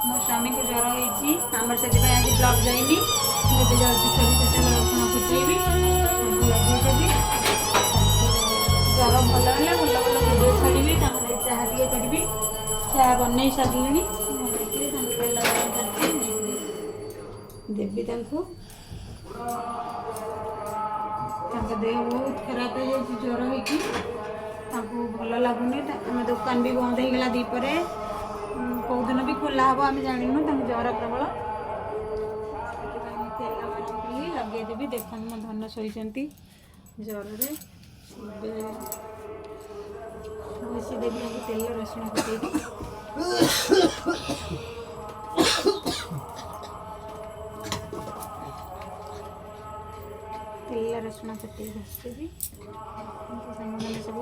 मो स्वामी को ज्वर होती आम से आज ब्लॉक जाइनी मुझे जल्दी सरिष तेल रसुण फुटेबी लगेदेवी ज्वर भल है भल भल भिडियो छाड़ी चाह टे करी चाह बन सारे तेल देवी देह बहुत खराब हो जाए ज्वर हो भल लगुनि आम दुकान भी बंद होगा दीपर कौ दिन भी खोला हम आम जानू ज्वर प्रबल तेल गरम कली लगेदेवी देखते मो धन शोती ज्वर बसी देवी तेल रसुण फुटेबी तेल रसुण फुटे घसीदेवी मैंने सब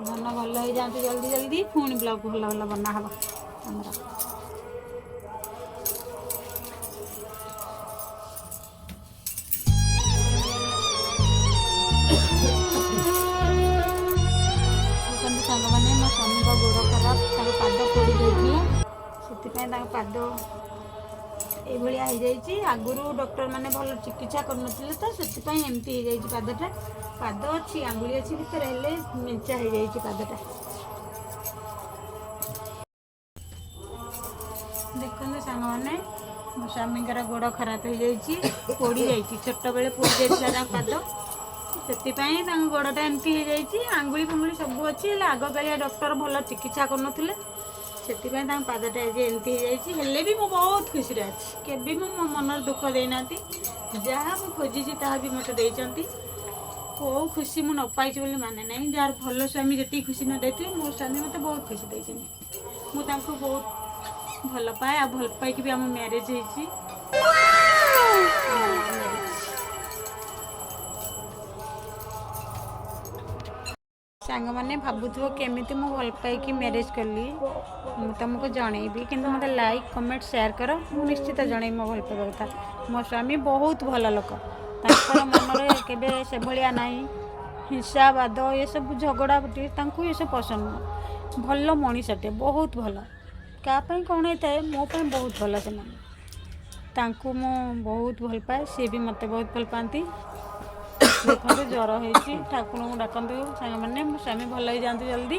धन भल हो जाते जल्दी जल्दी पुणी ब्लॉक भल भल बना हम सांग मैंने मो स्वामी गोड़ खराब पाद पोड़ी जाता से पाद ये आगुरी डॉक्टर मैंने भल चिकित्सा करनथिले तो से एमती हो पादटा पाद अच्छी आंगुली अच्छी भितर हेले मेचा हो जाए पादटा देखते सांग मैंने मो स्वामी गोड़ खराब हो जाए पोड़ी जाइए छोट बेले पोड़ी जाता पाद से गोड़टा एमती हो जाए आंगुली फांगुली सब अच्छी आग कालिया डॉक्टर भल चिकित्सा करनथिले से पादटा एमती हो जाए भी मुझे बहुत खुशी अच्छी केबी मो मन दुख देना जहाँ मुझे खोजी ता भी मत देती को खुशी मुझे न पाई माने ना जार भल स्वामी जी खुशी न दे मो स्वामी मत बहुत खुशी देती मुझे बहुत भल पाए आ भल पाई भी आम मैरेज हो सांग मैंने भावुव केमी मु भल पाई मैरेज कली तुमको जनईबी कि मत लाइक कमेंट शेयर कर मु निश्चित जन मो भल पाइबा कथा मो स्वामी बहुत भल लोक मन के से भाया ना हिंसावाद ये सब झगड़ा ये सब पसंद नुह भल मनीषटे बहुत भल क्या कौन होता है मोपाई बहुत भल से मु बहुत भल पाए सी भी मत बहुत भल पाती देखो ज्वर होती ठाकुर को डाकतु सांग मैंने मो स्वामी भल हो जाते जल्दी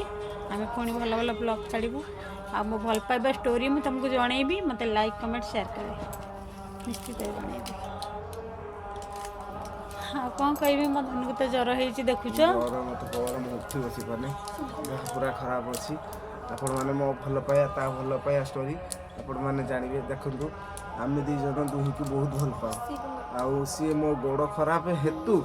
आम पुणी भल भल ब्लॉग छाड़ू आ मो भल पाइबा स्टोरी मुझे तुमको जनईबी मत लाइक कमेंट शेयर करे निश्चित जनईबी हाँ कौन कह मो धन को तो ज्वर हो देखुच पूरा खराब अच्छी आपण मैंने मो भल पाया ता भल पाया स्टोरी आपण मैंने जानवे देखु आम दी जन दुही को बहुत भल पाए आउ सी मो गोड़ खराब हेतु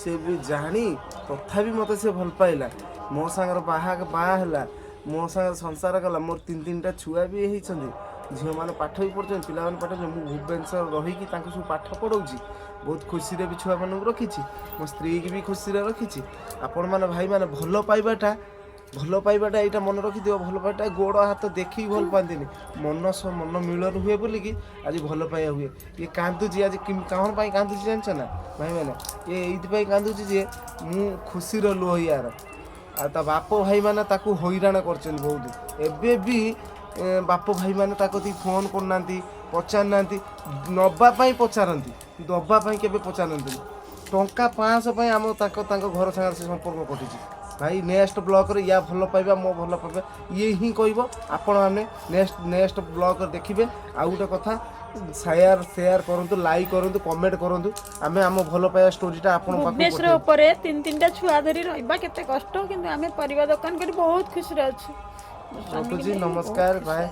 सी भी जानी तथापि मत से भल पाइला मो सांगर बाहा मो सांगर संसार कला मोर तीन तीन टा छुआ भी होती झील मैंने पाठ भी पढ़ुं पिला पाठ मुझे भुवनेश्वर रहीकि सब पाठ पढ़ाऊँगी बहुत खुशी भी छुआ मान रखी मो स्त्री की भी खुशी रखी आपण मैंने भाई मैंने भल पाइबाटा यहाँ मन रखिद भल पाइटा गोड़ हाथ देखी भल पाती मन मन मिलन हुए बोलिकी आज भल पाइबा हुए ये कांदुची आज कौन कांदुची जानछ ना भाई मैंने ये कांदुची जे मु खुशी लुह यार आ बाप भाई मैंने ताकू हैरान कर बहुत एबे भी बाप भाई मैंने फोन करना पचार नापाई पचारती दबापाई के पचारती टंका 500 आम घर सागर से संपर्क कटुची भाई नेक्स्ट ब्लॉग रे या भल पाइबा मो भल पाइबा ये ही कहब आपण मैंने नेक्स्ट ब्लॉग देखिए आउ गोटे कथा शेयर करूँ लाइक करूँ कमेंट करूँ आम आम भल पाइबा स्टोरीटा आपण भुवनेश्वर ऊपर तीन तीन छुआ धरी रहा केते कष्ट किंतु आम परिवार दुकान कर बहुत खुशी अच्छे रखुची नमस्कार बाय।